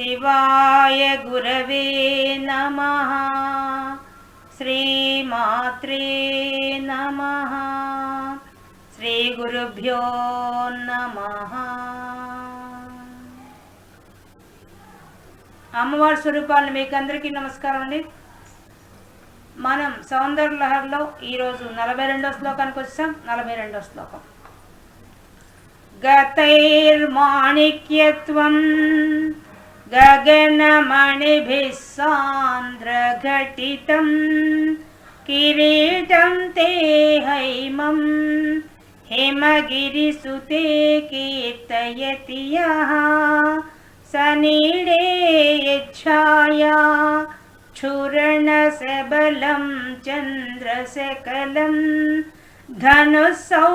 శివాయ గురవే నమః. శ్రీమాత్రే నమః. శ్రీ గురుభ్యో నమః. అమ్మవారి స్వరూపాలను మీకు అందరికీ నమస్కారం అండి. మనం సౌందర్య లహరిలో ఈరోజు 42వ శ్లోకానికి వచ్చాం. 42వ శ్లోకం. గతైర్మాణిక్యత్వం గగనమణిభిః సాంద్రఘటితం కిరీటం తే హైమం హిమగిరిసుతే కీర్తయతి యః సనీడే యచ్ఛాయా క్షురణసబలం చంద్రసకలం ధనుస్సౌనాసీరం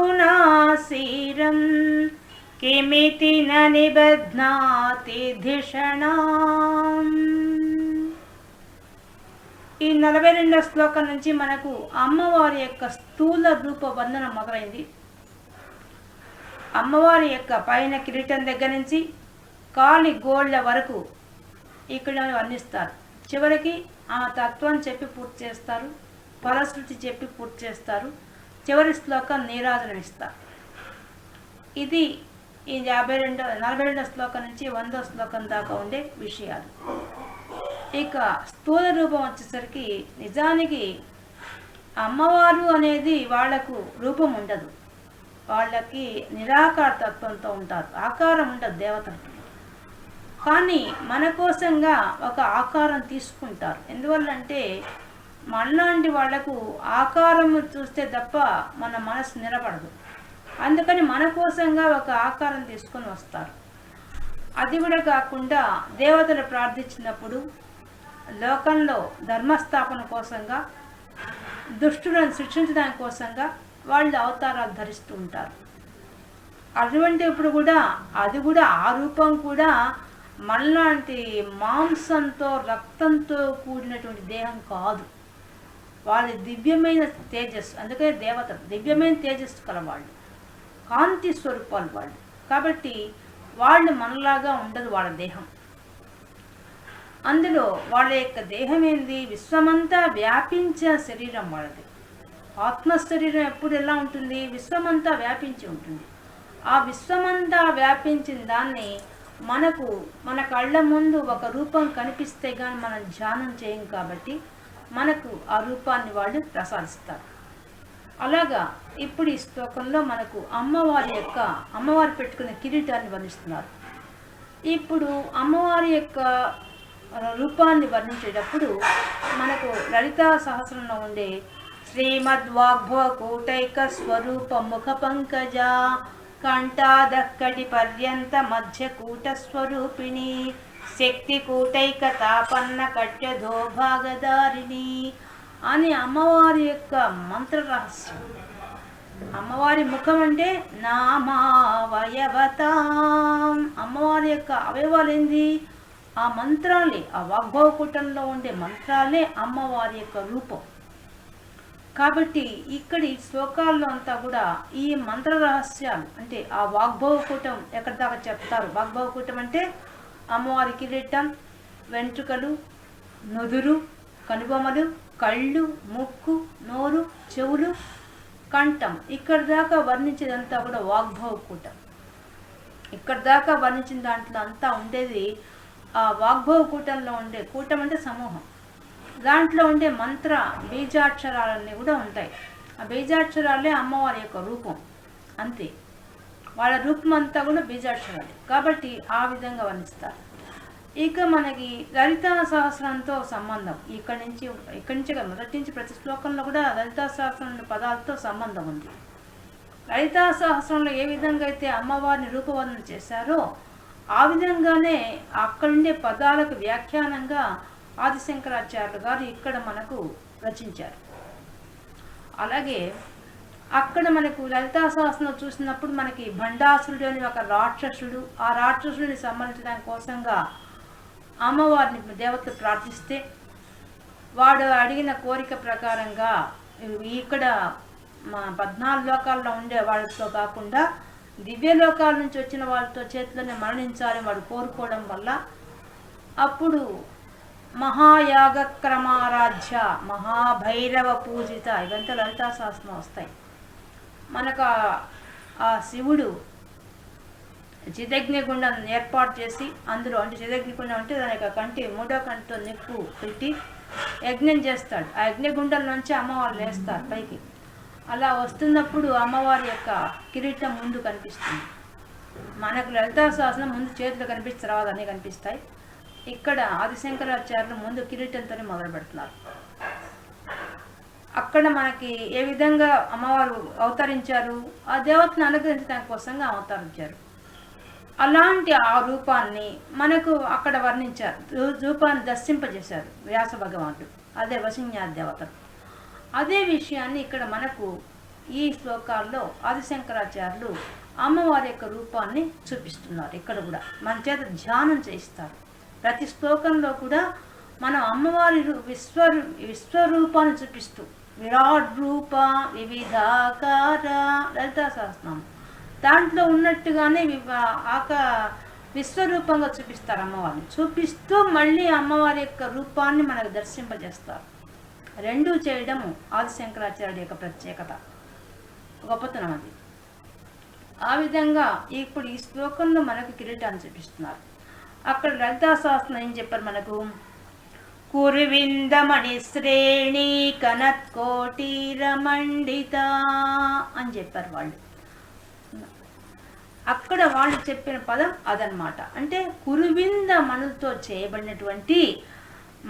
కిమితి న నిబధ్నాతి ధిషణాం. ఈ 42వ శ్లోకం నుంచి మనకు అమ్మవారి యొక్క స్థూల రూప వర్ణన మొదలైంది. అమ్మవారి యొక్క పైన కిరీటం దగ్గర నుంచి కాలి గోళ్ళ వరకు ఇక్కడ వర్ణిస్తారు. చివరికి ఆ తత్వం చెప్పి పూర్తి చేస్తారు, ఫలశ్రుతి చెప్పి పూర్తి చేస్తారు. చివరి శ్లోకం నీరాజనం ఇస్తారు. ఇది ఈ 42వ శ్లోకం నుంచి 100వ శ్లోకం దాకా ఉండే విషయాలు. ఇక స్థూల రూపం వచ్చేసరికి నిజానికి అమ్మవారు అనేది వాళ్లకు రూపం ఉండదు, వాళ్ళకి నిరాకార తత్వంతో ఉంటారు, ఆకారం ఉండదు దేవతలకి. కానీ మన కోసంగా ఒక ఆకారం తీసుకుంటారు. ఎందువల్లంటే మనలాంటి వాళ్లకు ఆకారం చూస్తే తప్ప మన మనసు నిలబడదు. అందుకని మన కోసంగా ఒక ఆకారం తీసుకొని వస్తారు. అది కూడా కాకుండా దేవతలు ప్రార్థించినప్పుడు లోకంలో ధర్మస్థాపన కోసంగా, దుష్టులను శిక్షించడానికి కోసంగా వాళ్ళు అవతారాలు ధరిస్తూ ఉంటారు. అటువంటి ఇప్పుడు కూడా అది కూడా ఆ రూపం కూడా మనలాంటి మాంసంతో రక్తంతో కూడినటువంటి దేహం కాదు. వాళ్ళ దివ్యమైన తేజస్సు, అందుకే దేవతలు దివ్యమైన తేజస్సు కలవాళ్ళు, కాంతి స్వరూపాలు వాళ్ళు. కాబట్టి వాళ్ళు మనలాగా ఉండదు వాళ్ళ దేహం. అందులో వాళ్ళ యొక్క దేహం ఏంది, విశ్వమంతా వ్యాపించే శరీరం వాళ్ళది. ఆత్మ శరీరం ఎప్పుడు ఎలా ఉంటుంది, విశ్వమంతా వ్యాపించి ఉంటుంది. ఆ విశ్వమంతా వ్యాపించిన దాన్ని మనకు మన కళ్ళ ముందు ఒక రూపం కనిపిస్తే కానీ మనం ధ్యానం చేయం. కాబట్టి మనకు ఆ రూపాన్ని వాళ్ళు ప్రసాదిస్తారు. అలాగా ఇప్పుడు ఈ శ్లోకంలో మనకు అమ్మవారు పెట్టుకునే కిరీటాన్ని వర్ణిస్తున్నారు. ఇప్పుడు అమ్మవారి యొక్క రూపాన్ని వర్ణించేటప్పుడు మనకు లలితా సహస్రంలో ఉండే శ్రీమద్వాగ్భవ కూటైక స్వరూప ముఖ పంకజ కంఠాదక్కడి పర్యంత మధ్య కూట స్వరూపిణి శక్తి కూటైక తాపన్న కట్యధో భాగదారిణి అని అమ్మవారి యొక్క మంత్ర రహస్యం. అమ్మవారి ముఖం అంటే నామావయవతాం. అమ్మవారి యొక్క అవయవాలు ఏంది, ఆ మంత్రాలే, ఆ వాగ్భవ కూటంలో ఉండే మంత్రాలే అమ్మవారి యొక్క రూపం. కాబట్టి ఇక్కడి శ్లోకాల్లో అంతా కూడా ఈ మంత్ర రహస్యాలు అంటే ఆ వాగ్భవ కూటం ఎక్కడి దాకా చెప్తారు. వాగ్భవ కూటం అంటే అమ్మవారి కిరీటం, వెంట్రుకలు, నుదురు, కనుబొమలు, కళ్ళు, ముక్కు, నోరు, చెవులు, కంఠం, ఇక్కడి దాకా వర్ణించేదంతా కూడా వాగ్భవ కూటం. ఇక్కడి దాకా వర్ణించిన దాంట్లో అంతా ఉండేది ఆ వాగ్భవ కూటంలో ఉండే, కూటం అంటే సమూహం, దాంట్లో ఉండే మంత్ర బీజాక్షరాలన్నీ కూడా ఉంటాయి. ఆ బీజాక్షరాలే అమ్మవారి యొక్క రూపం, అంతే. వాళ్ళ రూపం అంతా కూడా బీజాక్షరాలే. కాబట్టి ఆ విధంగా వర్ణిస్తారు. ఇక మనకి లలితా సహస్రంతో సంబంధం ఇక్కడి నుంచి మొదటి నుంచి ప్రతి శ్లోకంలో కూడా లలితా సహస్రం పదాలతో సంబంధం ఉంది. లలితా సహస్రంలో ఏ విధంగా అయితే అమ్మవారిని రూపవర్ణన చేశారో ఆ విధంగానే అక్కడుండే పదాలకు వ్యాఖ్యానంగా ఆదిశంకరాచార్యులు గారు ఇక్కడ మనకు రచించారు. అలాగే అక్కడ మనకు లలితా సహస్రంలో చూసినప్పుడు మనకి భండాసురుడు అని ఒక రాక్షసుడు, ఆ రాక్షసుడిని సంబంధించడానికి కోసంగా అమ్మవారిని దేవతలు ప్రార్థిస్తే వాడు అడిగిన కోరిక ప్రకారంగా ఇక్కడ 14 లోకాల్లో ఉండే వాళ్ళతో కాకుండా దివ్య లోకాల నుంచి వచ్చిన వాళ్ళతో చేతిలోనే మరణించాలని వాడు కోరుకోవడం వల్ల అప్పుడు మహాయాగ క్రమారాధ్య, మహాభైరవ పూజిత, ఇవంతా లలితా సహస్రం వస్తాయి మనకు. ఆ శివుడు చిదగ్నిగుండం ఏర్పాటు చేసి అందులో, అంటే చిదగ్నిగుండం అంటే దాని యొక్క కంటి, మూడో కంటితో నిప్పు పెట్టి యజ్ఞం చేస్తాడు. ఆ యజ్ఞగుండం నుంచి అమ్మవారు లేస్తారు పైకి. అలా వస్తున్నప్పుడు అమ్మవారి యొక్క కిరీటం ముందు కనిపిస్తుంది మనకు. లలితా సహస్రం ముందు చేతులు కనిపిస్తే తర్వాత అన్నీ కనిపిస్తాయి. ఇక్కడ ఆదిశంకరాచార్యులు ముందు కిరీటంతోనే మొదలు పెడుతున్నారు. అక్కడ మనకి ఏ విధంగా అమ్మవారు అవతరించారు, ఆ దేవతను అనుగ్రహించడానికి కోసంగా అవతరించారు. అలాంటి ఆ రూపాన్ని మనకు అక్కడ వర్ణించారు, రూపాన్ని దర్శింపజేశారు వ్యాస భగవానుడు, అదే వసిన్యాది దేవతలు. అదే విషయాన్ని ఇక్కడ మనకు ఈ శ్లోకాల్లో ఆదిశంకరాచార్యులు అమ్మవారి యొక్క రూపాన్ని చూపిస్తున్నారు. ఇక్కడ కూడా మన చేత ధ్యానం చేయిస్తారు. ప్రతి శ్లోకంలో కూడా మనం అమ్మవారి విశ్వరూపాన్ని చూపిస్తూ, విరాట్ రూప వివిధాకార లలితా సహస్రనామం దాంట్లో ఉన్నట్టుగానే విశ్వరూపంగా చూపిస్తారు అమ్మవారిని. చూపిస్తూ మళ్ళీ అమ్మవారి యొక్క రూపాన్ని మనకు దర్శింపజేస్తారు. రెండూ చేయడము ఆదిశంకరాచార్యుడి యొక్క ప్రత్యేకత, గొప్పతనం అది. ఆ విధంగా ఇప్పుడు ఈ శ్లోకంలో మనకు కిరీటాన్ని చూపిస్తున్నారు. అక్కడ లలితా సహస్రం ఏం చెప్పారు మనకు, కురువిందమణి శ్రేణి కనత్కోటీరమండిత అని చెప్పారు వాళ్ళు. అక్కడ వాళ్ళు చెప్పిన పదం అదనమాట. అంటే కురువింద మణులతో చేయబడినటువంటి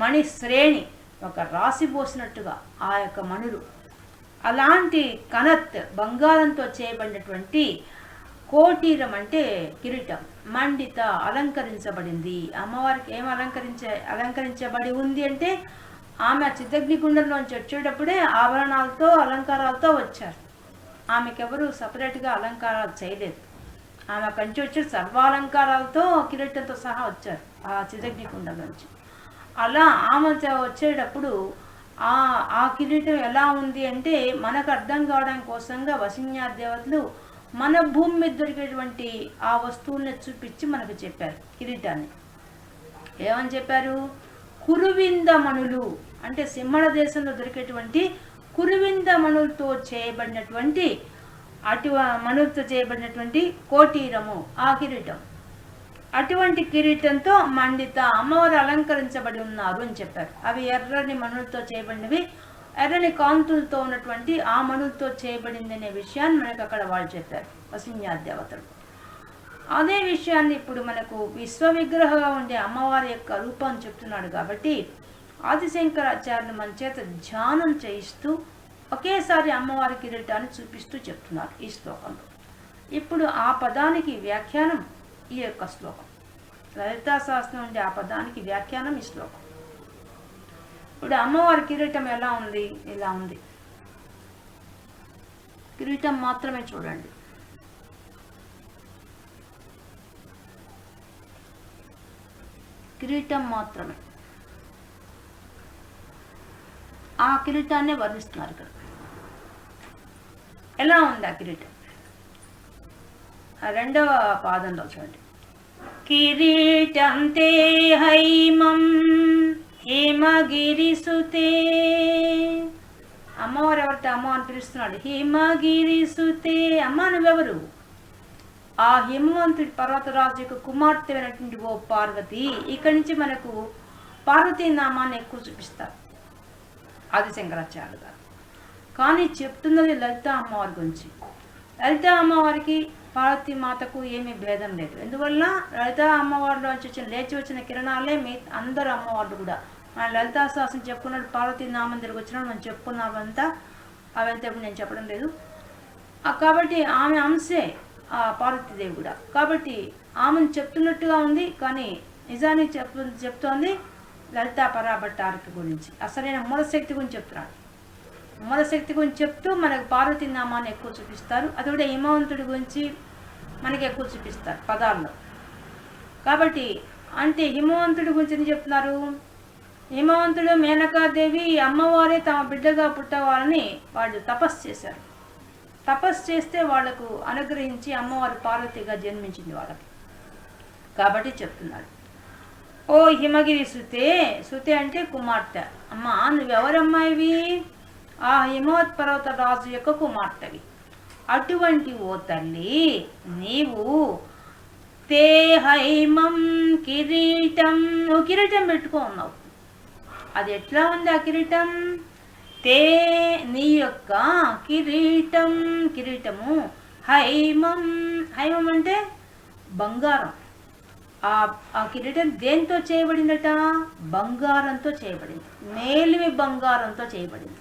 మణి శ్రేణి, ఒక రాసి పోసినట్టుగా ఆ యొక్క మణులు, అలాంటి కనత్ బంగారంతో చేయబడినటువంటి కోటీరం అంటే కిరీటం, మండిత అలంకరించబడింది. అమ్మవారికి ఏం అలంకరించబడి ఉంది అంటే, ఆమె చిదగ్నిగుండంలోంచి వచ్చేటప్పుడే ఆభరణాలతో అలంకారాలతో వచ్చారు. ఆమెకెవరు సపరేట్గా అలంకారాలు చేయలేదు. ఆమె కంచి వచ్చి సర్వాలంకారాలతో కిరీటంతో సహా వచ్చారు ఆ చిదగ్నిగుండం నుంచి. అలా ఆమె వచ్చేటప్పుడు ఆ కిరీటం ఎలా ఉంది అంటే మనకు అర్థం కావడం కోసంగా వసిన్యాది దేవతలు మన భూమి మీద దొరికేటువంటి ఆ వస్తువుల్ని చూపించి మనకు చెప్పారు కిరీటాన్ని. ఏమని చెప్పారు, కురువింద మణులు అంటే సింహళ దేశంలో దొరికేటువంటి కురువింద మణులతో చేయబడినటువంటి మణులతో చేయబడినటువంటి కోటీరము ఆ కిరీటం. అటువంటి కిరీటంతో మండిత అమ్మవారు అలంకరించబడి ఉన్నారు అని చెప్పారు. అవి ఎర్రని మణులతో చేయబడినవి, ఎర్రని కాంతులతో ఉన్నటువంటి ఆ మణులతో చేయబడింది అనే విషయాన్ని మనకు అక్కడ వాళ్ళు చెప్పారు వసిన్యాది దేవతలు. అదే విషయాన్ని ఇప్పుడు మనకు విశ్వవిగ్రహంగా ఉండే అమ్మవారి యొక్క రూపాన్ని చెప్తున్నాడు కాబట్టి ఆదిశంకరాచార్యులు మన చేత ధ్యానం చేయిస్తూ ఒకేసారి అమ్మవారి కిరీటాన్ని చూపిస్తూ చెప్తున్నారు ఈ శ్లోకంలో. ఇప్పుడు ఆ పదానికి వ్యాఖ్యానం ఈ యొక్క శ్లోకం. లలితా సహస్రం ఉండే ఆ పదానికి వ్యాఖ్యానం ఈ శ్లోకం. ఇప్పుడు అమ్మవారి కిరీటం ఎలా ఉంది, ఇలా ఉంది. కిరీటం మాత్రమే చూడండి. కిరీటం మాత్రమే, ఆ కిరీటాన్ని వర్ణిస్తున్నారు ఇక్కడ. ఎలా ఉంది ఆ కిరీటం? రెండవ పాదంలో చూడండి. కిరీటం తే హైమం హిమగిరిసుతే. అమ్మవారు ఎవరితో అమ్మ అని పిలుస్తున్నాడు, హిమగిరిసుతే. అమ్మ నువ్వెవరు? ఆ హిమవంతుడి పర్వతరాజు యొక్క కుమార్తె అయినటువంటి ఓ పార్వతి. ఇక్కడి నుంచి మనకు పార్వతీ నామాన్ని ఎక్కువ చూపిస్తారు ఆదిశంకరాచార్యులు గారు. కానీ చెప్తున్నది లలితా అమ్మవారి గురించి. లలితా అమ్మవారికి పార్వతీ మాతకు ఏమీ భేదం లేదు. ఎందువల్ల లలితా అమ్మవారిలో లేచి వచ్చిన కిరణాలే అందరు అమ్మవార్లు కూడా. మన లలితా సహస్రం చెప్పుకున్నాడు, పార్వతీ నామం తిరిగి వచ్చినాడు మనం చెప్పుకున్నాం అంతా. అవంతా ఇప్పుడు నేను చెప్పడం లేదు. కాబట్టి ఆమె అంశే ఆ పార్వతీదేవి కూడా. కాబట్టి ఆమెను చెప్తున్నట్టుగా ఉంది, కానీ నిజానికి చెప్తోంది లలితా పరాభట్టారికి గురించి, అసలైన మూలశక్తి గురించి చెప్తున్నాడు. మూలశక్తి గురించి చెప్తూ మనకు పార్వతీ నామాన్ని ఎక్కువ చూపిస్తారు. అది కూడా హిమవంతుడి గురించి మనకి ఎక్కువ చూపిస్తారు పదాల్లో. కాబట్టి అంటే హిమవంతుడి గురించి ఏం చెప్తున్నారు, హిమవంతుడు మేనకాదేవి అమ్మవారే తమ బిడ్డగా పుట్టవాలని వాళ్ళు తపస్సు చేశారు. తపస్సు చేస్తే వాళ్లకు అనుగ్రహించి అమ్మవారు పార్వతిగా జన్మించింది వాళ్ళకి. కాబట్టి చెప్తున్నాడు. ఓ హిమగిరి సుతే, సుతే అంటే కుమార్తె. అమ్మా నువ్వెవరమ్మాయివి? ఆ హిమవత్ పర్వత రాజు యొక్క కుమార్తెవి. అటువంటి ఓ తల్లి, నీవు తే హైమం కిరీటం, నువ్వు కిరీటం పెట్టుకో ఉన్నావు. అది ఎట్లా ఉంది ఆ కిరీటం? తే నీ యొక్క కిరీటం, కిరీటము హైమం, హైమం అంటే బంగారం. ఆ కిరీటం దేంతో చేయబడిందట? బంగారంతో చేయబడింది. మేలిమి బంగారంతో చేయబడింది.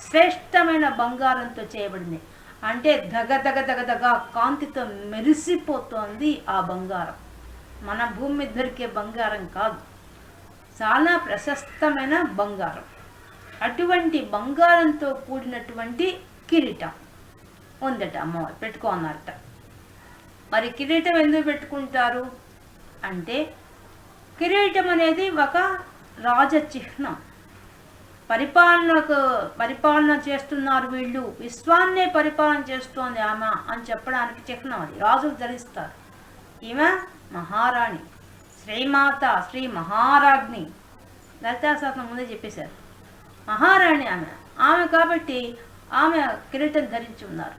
శ్రేష్టమైన బంగారంతో చేయబడింది. అంటే దగ దగ దగ దగ కాంతితో మెరిసిపోతోంది ఆ బంగారం. మన భూమి మీద దొరికే బంగారం కాదు, చాలా ప్రశస్తమైన బంగారం. అటువంటి బంగారంతో కూడినటువంటి కిరీటం ఉందట అమ్మవారు, పెట్టుకో అన్నారట. మరి కిరీటం ఎందుకు పెట్టుకుంటారు అంటే, కిరీటం అనేది ఒక రాజ చిహ్నం. పరిపాలన చేస్తున్నారు వీళ్ళు, విశ్వాన్నే పరిపాలన చేస్తోంది ఆమె అని చెప్పడానికి చిహ్నం అది. రాజులు ధరిస్తారు. ఈమె మహారాణి, శ్రీమాత, శ్రీ మహారాజ్ని. లలితాశాస్త్రం ముందే చెప్పేశారు, మహారాణి ఆమె కాబట్టి ఆమె కిరీటం ధరించి ఉన్నారు.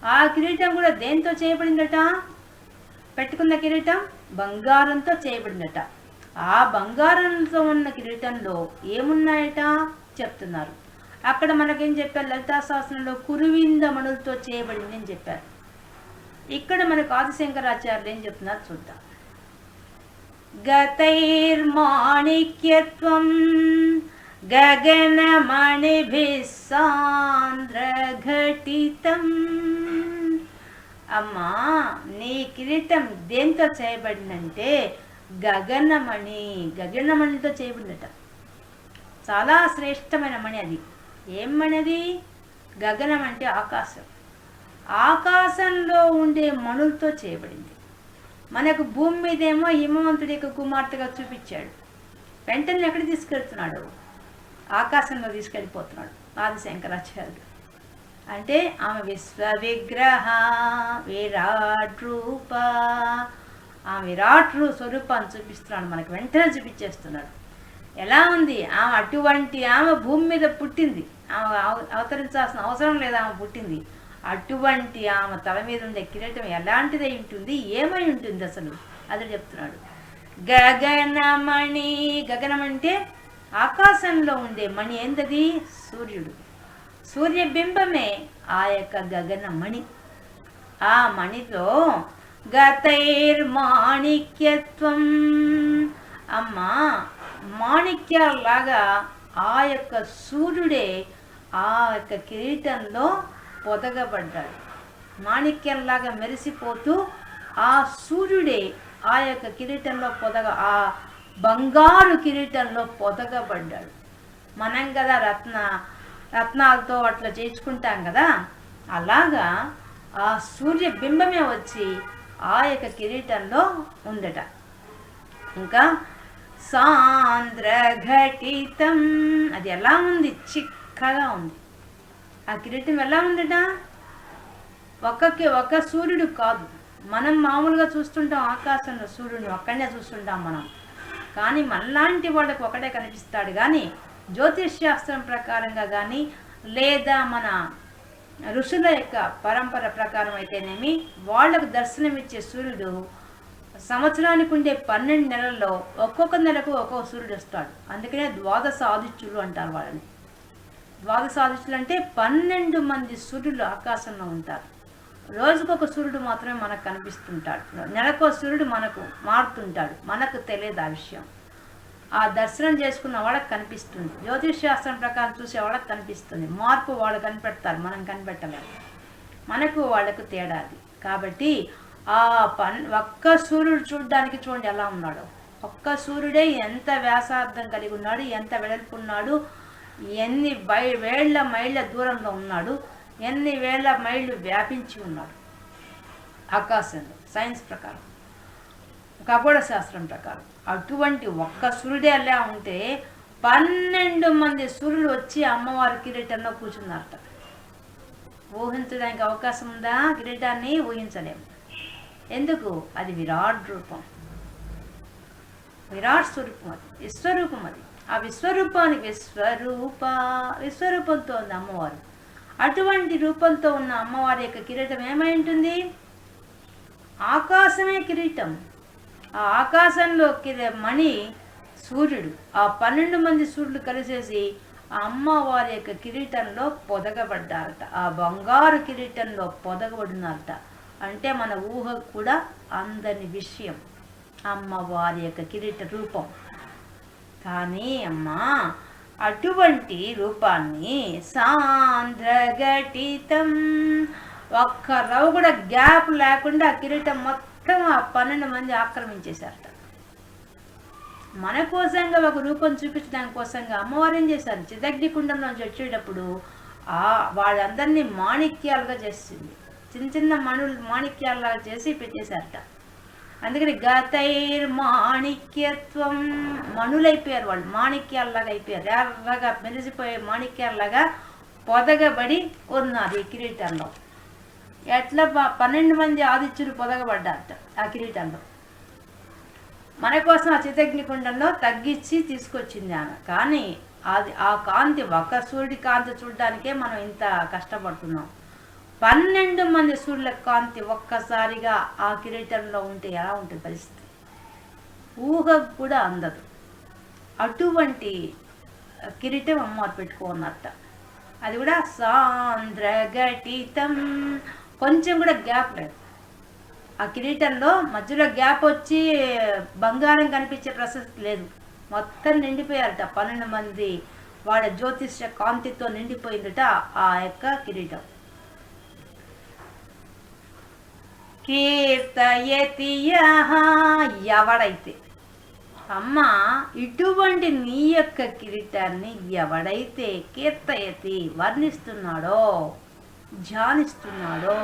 ఆ కిరీటం కూడా దేంతో చేయబడిందట? పెట్టుకున్న కిరీటం బంగారంతో చేయబడిందట. ఆ బంగారంతో ఉన్న కిరీటంలో ఏమున్నాయట చెప్తున్నారు. అక్కడ మనకేం చెప్పారు? లలితాశాస్త్రంలో కురువింద మణులతో చేయబడింది అని చెప్పారు. ఇక్కడ మనకు ఆదిశంకరాచార్యులు ఏం చెప్తున్నారు చూద్దాం. గతైర్మాణిక్యత్వం గగనమణిభిః సాంద్రఘటితం. అమ్మా నీ కిరీటం దేంతో చేయబడిందంటే గగనమణితో చేయబడిందట. చాలా శ్రేష్టమైన మణి అది. ఏం మణి అది? గగనం అంటే ఆకాశం. ఆకాశంలో ఉండే మణులతో చేయబడింది. మనకు భూమి మీదేమో హిమవంతుడి యొక్క కుమార్తెగా చూపించాడు. వెంటనే ఎక్కడ తీసుకెళ్తున్నాడు? ఆకాశంలో తీసుకెళ్ళిపోతున్నాడు ఆదిశంకరాచార్యుడు. అంటే ఆమె విశ్వ విగ్రహ విరాట్ రూప, ఆ విరాట్ స్వరూపాన్ని చూపిస్తున్నాడు మనకు, వెంటనే చూపించేస్తున్నాడు. ఎలా ఉంది ఆమె? అటువంటి ఆమె భూమి మీద పుట్టింది, ఆమె అవతరించాల్సిన అవసరం లేదు, ఆమె పుట్టింది. అటువంటి ఆమె తల మీద ఉండే కిరీటం ఎలాంటిదై ఉంటుంది, ఏమై ఉంటుంది అసలు అది చెప్తున్నాడు. గగనమణి, గగనం అంటే ఆకాశంలో ఉండే మణి. ఏంటది? సూర్యుడు. సూర్యబింబమే ఆ యొక్క గగనమణి. ఆ మణిలో గతైర్మాణిక్యత్వం, అమ్మా మాణిక్యాలలాగా ఆ యొక్క సూర్యుడే ఆ యొక్క కిరీటంలో పొదగబడ్డాడు. మాణిక్యంలాగా మెరిసిపోతూ ఆ సూర్యుడే ఆ యొక్క కిరీటంలో ఆ బంగారు కిరీటంలో పొదగబడ్డాడు. మనం కదా రత్నాలతో అట్లా చేయించుకుంటాం కదా, అలాగా ఆ సూర్య బింబమే వచ్చి ఆ యొక్క కిరీటంలో ఉందట. ఇంకా సాంద్రఘటితం, అది ఎలా ఉంది? చిక్కగా ఉంది. ఆ కిరీటం ఎలా ఉందట? ఒక సూర్యుడు కాదు. మనం మామూలుగా చూస్తుంటాం ఆకాశంలో సూర్యుడిని, ఒక్కడనే చూస్తుంటాం మనం. కానీ మనలాంటి వాళ్ళకు ఒకటే కనిపిస్తాడు. కానీ జ్యోతిష్ శాస్త్రం ప్రకారంగా కానీ లేదా మన ఋషుల యొక్క పరంపర ప్రకారం అయితేనేమి, వాళ్లకు దర్శనమిచ్చే సూర్యుడు సంవత్సరానికి ఉండే 12 నెలల్లో ఒక్కొక్క నెలకు ఒక్కొక్క సూర్యుడు వస్తాడు. అందుకనే ద్వాదశ ఆదిత్యులు అంటారు వాళ్ళని. ద్వాదశ ఆదిత్యులు అంటే 12 మంది సూర్యులు ఆకాశంలో ఉంటారు. రోజుకొక సూర్యుడు మాత్రమే మనకు కనిపిస్తుంటాడు. నెలకో సూర్యుడు మనకు మారుతుంటాడు. మనకు తెలియదు ఆ విషయం. ఆ దర్శనం చేసుకున్న వాళ్ళకి కనిపిస్తుంది. జ్యోతిష్ శాస్త్రం ప్రకారం చూసే వాళ్ళకి కనిపిస్తుంది. మార్పు వాళ్ళు కనిపెడతారు, మనం కనిపెట్టలేము. మనకు వాళ్ళకు తేడాది. కాబట్టి ఆ ఒక్క సూర్యుడు చూడడానికి చూడండి ఎలా ఉన్నాడు. ఒక్క సూర్యుడే ఎంత వ్యాసార్థం కలిగి ఉన్నాడు, ఎంత వెడల్పు ఉన్నాడు, ఎన్ని వేళ్ల మైళ్ళ దూరంలో ఉన్నాడు, ఎన్ని వేల మైళ్ళు వ్యాపించి ఉన్నాడు ఆకాశంలో. సైన్స్ ప్రకారం, ఖగోళ శాస్త్రం ప్రకారం అటువంటి ఒక్క సూర్యుడే అలా ఉంటే 12 మంది సూర్యులు వచ్చి అమ్మవారి కిరీటంలో కూర్చున్నారట. ఊహించడానికి అవకాశం ఉందా? కిరీటాన్ని ఊహించలేము. ఎందుకు? అది విరాట్ రూపం. విరాట్ స్వరూపం అది, విశ్వరూపం అది. ఆ విశ్వరూపానికి విశ్వరూపంతో ఉంది అమ్మవారు. అటువంటి రూపంతో ఉన్న అమ్మవారి యొక్క కిరీటం ఏమై ఉంటుంది? ఆకాశమే కిరీటం. ఆ ఆకాశంలో మణి సూర్యుడు. ఆ 12 మంది సూర్యుడు కలిసేసి ఆ అమ్మవారి యొక్క కిరీటంలో పొదగబడ్డారట. ఆ బంగారు కిరీటంలో పొదగబడినారట. అంటే మన ఊహ కూడా అందని విషయం అమ్మవారి యొక్క కిరీట రూపం. కానీ అమ్మా, అటువంటి రూపాన్ని సాంద్రఘటితం, ఒక్క రవ్వ కూడా గ్యాప్ లేకుండా ఆ కిరీటం మొత్తం ఆ 12 మంది ఆక్రమించేశారట. మన కోసంగా ఒక రూపం చూపించడానికి కోసంగా అమ్మవారు ఏం చేశారు? చిదగ్నికుండంలోంచి వచ్చేటప్పుడు వాళ్ళందరినీ మాణిక్యాలుగా చేసింది. చిన్న చిన్న మాణిక్యాలుగా చేసి పెట్టేశారట. అందుకని గతైర్ మాణిక్యత్వం, మణులైపోయారు వాళ్ళు, మాణిక్యాలలాగా అయిపోయారు. ఎర్రగా మెరిసిపోయే మాణిక్యాలలాగా పొదగబడి ఉన్నారు ఈ కిరీటంలో. ఎట్లా 12 మంది ఆదిత్యులు పొదగబడ్డారట ఆ కిరీటంలో. మన కోసం ఆ చితగ్నికుండంలో తగ్గించి తీసుకొచ్చింది ఆమె. కానీ ఆ కాంతి, ఒక సూర్యుడి కాంతి చూడడానికే మనం ఇంత కష్టపడుతున్నాం. 12 మంది సూర్యుల కాంతి ఒక్కసారిగా ఆ కిరీటంలో ఉంటే ఎలా ఉంటుంది పరిస్థితి? ఊహకు కూడా అందదు. అటువంటి కిరీటం అమ్మవారు పెట్టుకున్నట్ట. అది కూడా సాంద్రఘటితం, కొంచెం కూడా గ్యాప్ లేదు. ఆ కిరీటంలో మధ్యలో గ్యాప్ వచ్చి బంగారం కనిపించే ప్రసక్తి లేదు. మొత్తం నిండిపోయారట 12 మంది వాళ్ళ జ్యోతిష్య కాంతితో నిండిపోయిందట ఆ యొక్క కిరీటం. కీర్తయతి ఎవడైతే, అమ్మ ఇటువంటి నీ యొక్క కిరీటాన్ని ఎవడైతే కీర్తయతి వర్ణిస్తున్నాడో, ధ్యానిస్తున్నాడో,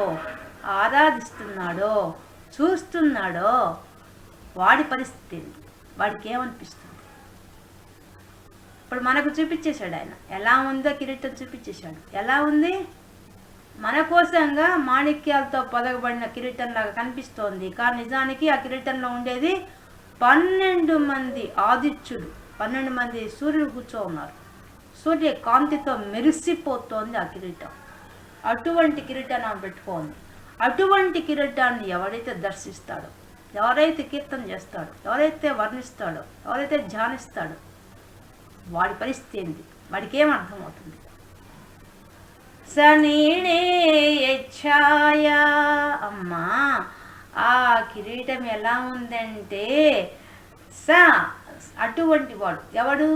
ఆరాధిస్తున్నాడో, చూస్తున్నాడో, వాడి పరిస్థితి వాడికి ఏమనిపిస్తుంది? ఇప్పుడు మనకు చూపించేశాడు ఆయన, ఎలా ఉందో కిరీటం చూపించేశాడు. ఎలా ఉంది? మన కోసంగా మాణిక్యాలతో పొదగబడిన కిరీటంలాగా కనిపిస్తోంది. కానీ నిజానికి ఆ కిరీటంలో ఉండేది 12 మంది ఆదిత్యులు, 12 మంది సూర్యుడు కూర్చో ఉన్నారు. సూర్య కాంతితో మెరిసిపోతోంది ఆ కిరీటం. అటువంటి కిరీటాన్ని ఆమె పెట్టుకోండి. అటువంటి కిరీటాన్ని ఎవరైతే దర్శిస్తాడో, ఎవరైతే కీర్తన చేస్తాడో, ఎవరైతే వర్ణిస్తాడో, ఎవరైతే ధ్యానిస్తాడో, వాడి పరిస్థితి ఏంటి? వాడికి ఏమర్థమవుతుంది? సనీడే ఛాయ, అమ్మా ఆ కిరీటం ఎలా ఉందంటే అటువంటి వాడు ఎవడు?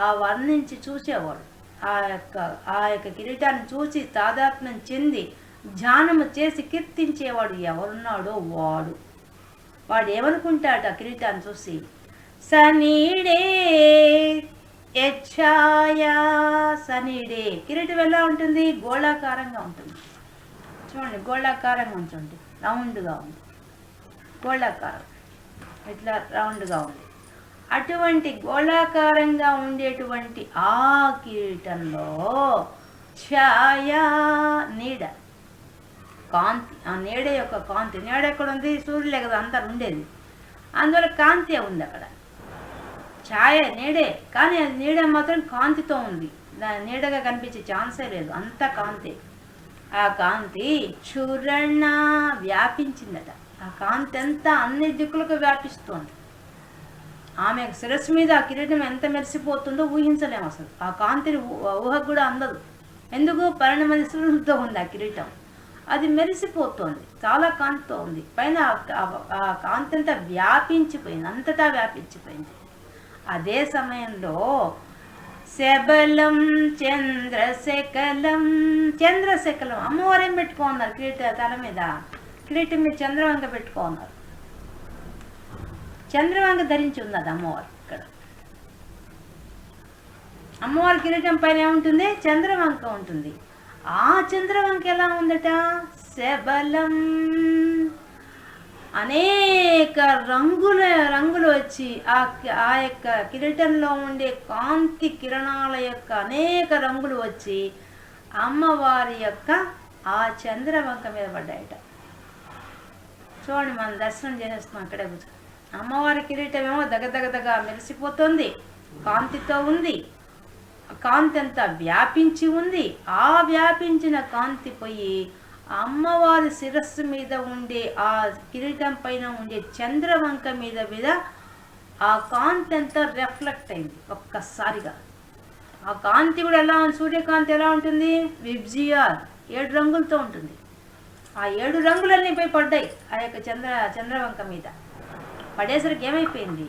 ఆ వర్ణించి చూసేవాడు. ఆ యొక్క కిరీటాన్ని చూసి తాదాత్మ్యం చెంది ధ్యానము చేసి కీర్తించేవాడు ఎవరున్నాడో వాడు ఏమనుకుంటాడు ఆ కిరీటాన్ని చూసి? సనీడే యచ్ఛాయ, సనీడే. కిరీటం ఎలా ఉంటుంది? గోళాకారంగా ఉంటుంది. చూడండి, గోళాకారంగా ఉంటుంది, రౌండ్గా ఉంది. గోళాకారం ఇట్లా రౌండ్గా ఉంది. అటువంటి గోళాకారంగా ఉండేటువంటి ఆ కిరీటంలో ఛాయ, నీడ, కాంతి. ఆ నీడ యొక్క కాంతి, నీడ ఎక్కడ ఉంది? సూర్యులే కదా అందరు ఉండేది, అందువల్ల కాంతి ఉంది అక్కడ. ఛాయ నీడే, కానీ అది నీడ మాత్రం కాంతితో ఉంది. నీడగా కనిపించే ఛాన్సే లేదు, అంత కాంతి. ఆ కాంతి చూరణ వ్యాపించిందట. ఆ కాంతి అంతా అన్ని దిక్కులకు వ్యాపిస్తోంది. ఆమె శిరస్సు మీద ఆ కిరీటం ఎంత మెరిసిపోతుందో ఊహించలేము అసలు. ఆ కాంతిని ఊహకు కూడా అందదు. ఎందుకు? 12 మంది సూర్యులతో ఉంది ఆ కిరీటం. అది మెరిసిపోతోంది, చాలా కాంతితో ఉంది. పైన ఆ కాంతి అంతా వ్యాపించిపోయింది, అంతటా వ్యాపించిపోయింది. అదే సమయంలో శబలం చంద్రశకలం, చంద్రశకలం అమ్మవారేం పెట్టుకోన్నారు తల మీద? కిరీటం మీద చంద్రవంక పెట్టుకోన్నారు. చంద్రవంక ధరించి ఉన్నది అమ్మవారు. ఇక్కడ అమ్మవారి కిరీటం పైన ఏముంటుంది? చంద్రవంక ఉంటుంది. ఆ చంద్రవంక ఎలా ఉందట? శబలం, అనేక రంగులు వచ్చి ఆ యొక్క కిరీటంలో ఉండే కాంతి కిరణాల యొక్క అనేక రంగులు వచ్చి అమ్మవారి యొక్క ఆ చంద్రవంక మీద పడ్డాయట. చూడండి, మనం దర్శనం చేసేస్తున్నాం అక్కడే కూర్చొని. అమ్మవారి కిరీటం ఏమో దగదగదగ మెరిసిపోతుంది, కాంతితో ఉంది. కాంతి అంతా వ్యాపించి ఉంది. ఆ వ్యాపించిన కాంతి పోయి అమ్మవారి శిరస్సు మీద ఉండే ఆ కిరీటం పైన ఉండే చంద్రవంక మీద ఆ కాంతి అంతా రిఫ్లెక్ట్ అయింది ఒక్కసారిగా. ఆ కాంతి కూడా ఎలా, సూర్యకాంతి ఎలా ఉంటుంది? విబ్జియార్ 7 రంగులతో ఉంటుంది. ఆ 7 రంగులన్నీ పోయి పడ్డాయి ఆ యొక్క చంద్రవంక మీద. పడేసరికి ఏమైపోయింది?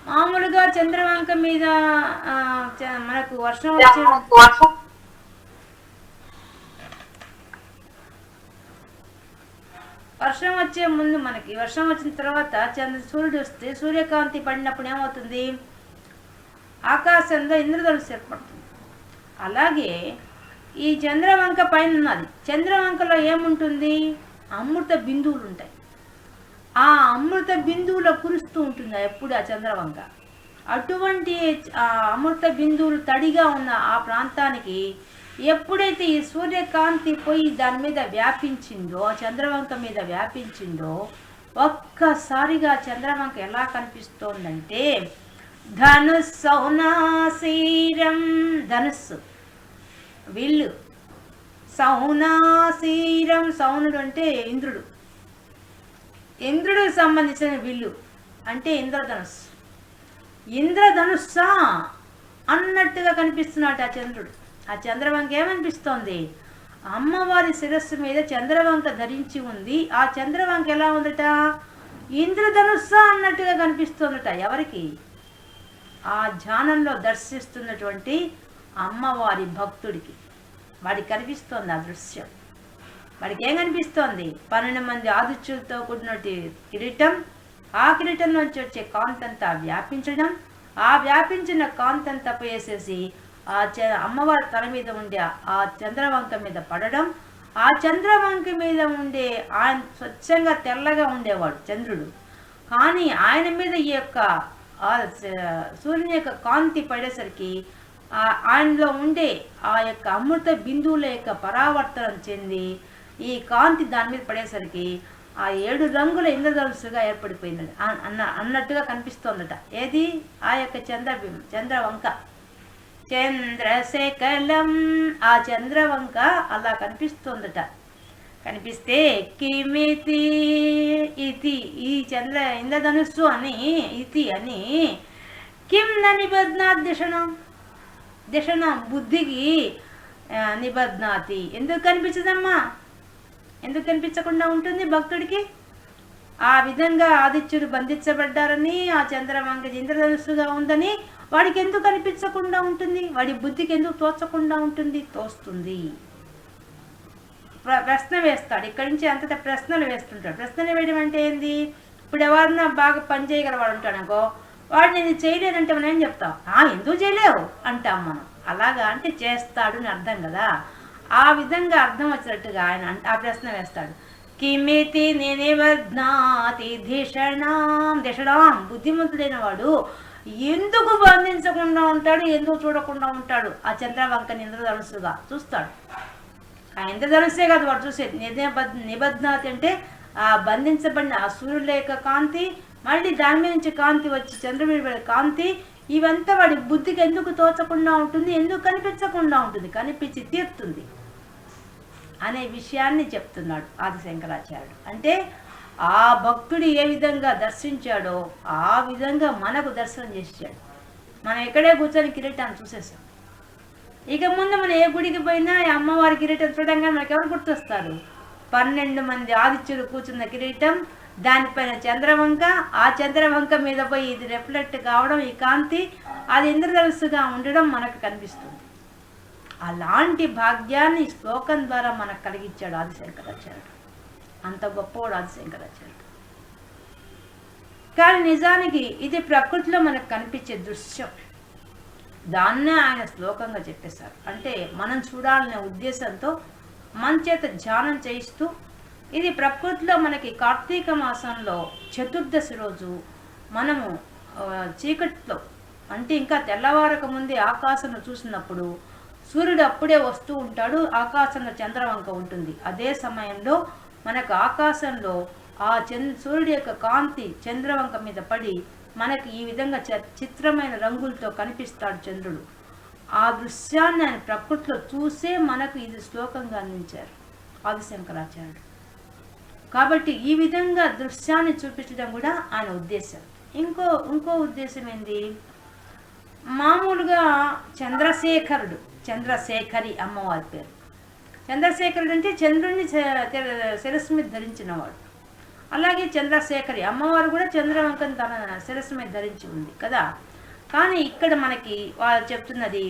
మామూలుగా చంద్రవంక మీద మనకు వర్షం వచ్చే ముందు, మనకి వర్షం వచ్చిన తర్వాత సూర్యుడు వస్తే సూర్యకాంతి పడినప్పుడు ఏమవుతుంది? ఆకాశంలో ఇంద్రధనుస్సు ఏర్పడుతుంది. అలాగే ఈ చంద్రవంక పైన ఉన్నది. చంద్రవంకలో ఏముంటుంది? అమృత బిందువులు ఉంటాయి. ఆ అమృత బిందువులో కురుస్తూ ఉంటుంది ఎప్పుడు ఆ చంద్రవంక. అటువంటి ఆ అమృత బిందువులు తడిగా ఉన్న ఆ ప్రాంతానికి ఎప్పుడైతే ఈ సూర్యకాంతి పోయి దాని మీద వ్యాపించిందో, ఆ చంద్రవంక మీద వ్యాపించిందో, ఒక్కసారిగా చంద్రవంక ఎలా కనిపిస్తోందంటే ధనుస్సౌనాశీరం, ధనుస్సు విల్లు, సౌనాశీరం, సౌనుడు అంటే ఇంద్రుడు, ఇంద్రుడికి సంబంధించిన విల్లు అంటే ఇంద్రధనుస్సు. ఇంద్రధనుస్సా అన్నట్టుగా కనిపిస్తున్నాడు ఆ చంద్రుడు. ఆ చంద్రవంక ఏమనిపిస్తోంది? అమ్మవారి శిరస్సు మీద చంద్రవంక ధరించి ఉంది. ఆ చంద్రవంక ఎలా ఉందట? ఇంద్రధనుస్సా అన్నట్టుగా కనిపిస్తోందట. ఎవరికి? ఆ ధ్యానంలో దర్శిస్తున్నటువంటి అమ్మవారి భక్తుడికి. వాడికి కనిపిస్తోంది ఆ దృశ్యం. వాడికి ఏం కనిపిస్తోంది? 12 మంది ఆదిత్యులతో కూడినటువంటి కిరీటం. ఆ కిరీటం నుంచి వచ్చే కాంతంతా వ్యాపించడం, ఆ వ్యాపించిన కాంతంతా పోయేసేసి ఆ అమ్మవారి తల మీద ఉండే ఆ చంద్రవంక మీద పడడం. ఆ చంద్రవంక మీద ఉండే ఆయన స్వచ్ఛంగా తెల్లగా ఉండేవాడు చంద్రుడు. కానీ ఆయన మీద ఈ యొక్క సూర్యుని యొక్క కాంతి పడేసరికి ఆయనలో ఉండే ఆ యొక్క అమృత బిందువుల యొక్క పరావర్తనం చెంది ఈ కాంతి దాని మీద పడేసరికి ఆ 7 రంగుల ఇంద్రధనుస్సుగా ఏర్పడిపోయిందండి అన్నట్టుగా కనిపిస్తోందట. ఏది? ఆ యొక్క చంద్రవంక, చంద్రశేఖలం, ఆ చంద్రవంక అలా కనిపిస్తోందట. కనిపిస్తే కిమితి ఇది, ఈ ఇంద్రధనుస్సు అని ఇది అని కిం నిబధ్నాత్ దిశనం బుద్ధికి నిబధ్నాతి. ఎందుకు కనిపించదమ్మా? ఎందుకు కనిపించకుండా ఉంటుంది భక్తుడికి? ఆ విధంగా ఆదిత్యుడు బంధించబడ్డారని, ఆ చంద్రవంక ఇంద్రధనుస్సుగా ఉందని వాడికి ఎందుకు కనిపించకుండా ఉంటుంది? వాడి బుద్ధికి ఎందుకు తోచకుండా ఉంటుంది? తోస్తుంది. ప్రశ్న వేస్తాడు. ఇక్కడి నుంచి అంతటా ప్రశ్నలు వేస్తుంటాడు. ప్రశ్నలు వేయడం అంటే ఏంది? ఇప్పుడు ఎవరన్నా బాగా పని చేయగలవాడు ఉంటాడు అనుకో, వాడు నేను చేయలేదంటే మనం ఏం చెప్తాం? ఎందుకు చేయలేవు అంటాం మనం. అలాగా అంటే చేస్తాడు అని అర్థం కదా. ఆ విధంగా అర్థం వచ్చినట్టుగా ఆయన ఆ ప్రశ్న వేస్తాడు. కిమితి నిబధ్నాతి ధిషణాం, బుద్ధిమంతుడైన వాడు ఎందుకు బంధించకుండా ఉంటాడు? ఎందుకు చూడకుండా ఉంటాడు? ఆ చంద్రవంకని ఇంద్రధనుస్సుగా చూస్తాడు. ఆ ఇంద్రధనుస్సే కాదు వాడు చూసేది. నిబధ్నాతి అంటే ఆ బంధించబడిన ఆ సూర్యుల యొక్క కాంతి, మళ్ళీ దాని మీద నుంచి కాంతి వచ్చి చంద్రుడి కాంతి, ఇవంతా వాడి బుద్ధికి ఎందుకు తోచకుండా ఉంటుంది? ఎందుకు కనిపించకుండా ఉంటుంది? కనిపించి తీరుతుంది అనే విషయాన్ని చెప్తున్నాడు ఆదిశంకరాచార్యుడు. అంటే ఆ భక్తుడు ఏ విధంగా దర్శించాడో ఆ విధంగా మనకు దర్శనం చేశాడు. మనం ఎక్కడే కూర్చొని కిరీటాన్ని చూసేసాం. ఇక ముందు మనం ఏ గుడికి పోయినా అమ్మవారి కిరీటం చూడంగా మనకు ఎవరు గుర్తొస్తారు? 12 మంది ఆదిత్యులు కూర్చున్న కిరీటం, దానిపైన చంద్రవంక, ఆ చంద్రవంక మీద పోయి ఇది రిఫ్లెక్ట్ కావడం, ఈ కాంతి అది ఇంద్రధనుస్సుగా ఉండడం మనకు కనిపిస్తుంది. అలాంటి భాగ్యాన్ని శ్లోకం ద్వారా మనకు కలిగించాడు ఆదిశంకరాచార్యుడు. అంత గొప్పవాడు ఆదిశంకరాచార్యుడు. కానీ నిజానికి ఇది ప్రకృతిలో మనకు కనిపించే దృశ్యం. దాన్నే ఆయన శ్లోకంగా చెప్పేశారు. అంటే మనం చూడాలనే ఉద్దేశంతో మన చేత ధ్యానం చేయిస్తూ, ఇది ప్రకృతిలో మనకి కార్తీక మాసంలో చతుర్దశి రోజు మనము చీకట్లో అంటే ఇంకా తెల్లవారక ముందే ఆకాశంలో చూసినప్పుడు సూర్యుడు అప్పుడే వస్తూ ఉంటాడు, ఆకాశంలో చంద్రవంక ఉంటుంది. అదే సమయంలో మనకు ఆకాశంలో ఆ సూర్యుడి యొక్క కాంతి చంద్రవంక మీద పడి మనకి ఈ విధంగా చిత్రమైన రంగులతో కనిపిస్తాడు చంద్రుడు. ఆ దృశ్యాన్ని ఆయన ప్రకృతిలో చూసే మనకు ఇది శ్లోకంగా అందించారు ఆదిశంకరాచార్యుడు. కాబట్టి ఈ విధంగా దృశ్యాన్ని చూపించడం కూడా ఆయన ఉద్దేశం. ఇంకో ఉద్దేశం ఏంది, మామూలుగా చంద్రశేఖరి అమ్మవారి పేరు. చంద్రశేఖరుడు అంటే చంద్రుడిని శిరస్సు మీద ధరించినవాడు. అలాగే చంద్రశేఖరి అమ్మవారు కూడా చంద్రవంకను తన శిరస్సు మీద ధరించి ఉంది కదా. కానీ ఇక్కడ మనకి వాళ్ళు చెప్తున్నది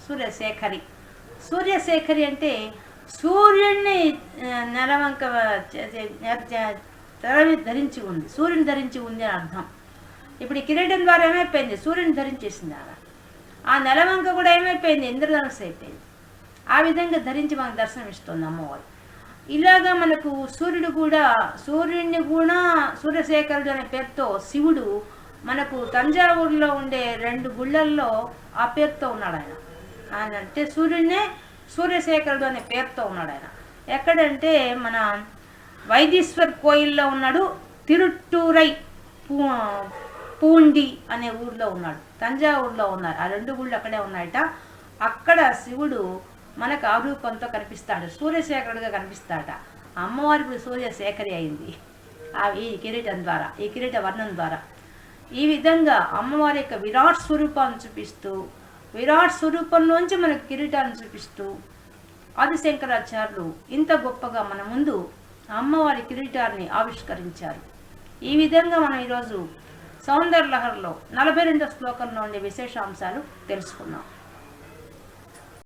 సూర్యశేఖరి. సూర్యశేఖరి అంటే సూర్యుడిని నెలవంక తెర మీద ధరించి ఉంది, సూర్యుని ధరించి ఉంది అని అర్థం. ఇప్పుడు ఈ కిరీటం ద్వారా ఏమైపోయింది, సూర్యుని ధరించేసింది ఆమె. ఆ నెలవంక కూడా ఏమైపోయింది, ఇంద్రధనుస్సు అయిపోయింది. ఆ విధంగా ధరించి మనకు దర్శనం ఇస్తుంది అమ్మవారు. ఇలాగా మనకు సూర్యుడిని కూడా సూర్యశేఖరుడు అనే పేరుతో శివుడు మనకు తంజావూరులో ఉండే 2 గుళ్ళల్లో ఆ పేరుతో ఉన్నాడు ఆయన. అంటే సూర్యుడినే సూర్యశేఖరుడు అనే పేరుతో ఉన్నాడు ఆయన. ఎక్కడంటే మన వైదీశ్వర్ కోయిల్లో ఉన్నాడు, తిరుట్టూరై పూండి అనే ఊర్లో ఉన్నాడు, తంజావూరులో ఉన్నారు. ఆ 2 గుళ్ళు అక్కడే ఉన్నాయట. అక్కడ శివుడు మనకు ఆ రూపంతో కనిపిస్తాడు, సూర్యశేఖరుడుగా కనిపిస్తాడట. అమ్మవారి ఇప్పుడు సూర్యశేఖరి అయింది ఈ కిరీటం ద్వారా, ఈ కిరీట వర్ణం ద్వారా. ఈ విధంగా అమ్మవారి యొక్క విరాట్ స్వరూపాన్ని చూపిస్తూ, విరాట్ స్వరూపంలోంచి మనకు కిరీటాన్ని చూపిస్తూ ఆదిశంకరాచార్యులు ఇంత గొప్పగా మన ముందు అమ్మవారి కిరీటాన్ని ఆవిష్కరించారు. ఈ విధంగా మనం ఈరోజు సౌందర్య లహరిలో 42వ శ్లోకంలో ఉండే విశేషాంశాలు తెలుసుకున్నాం.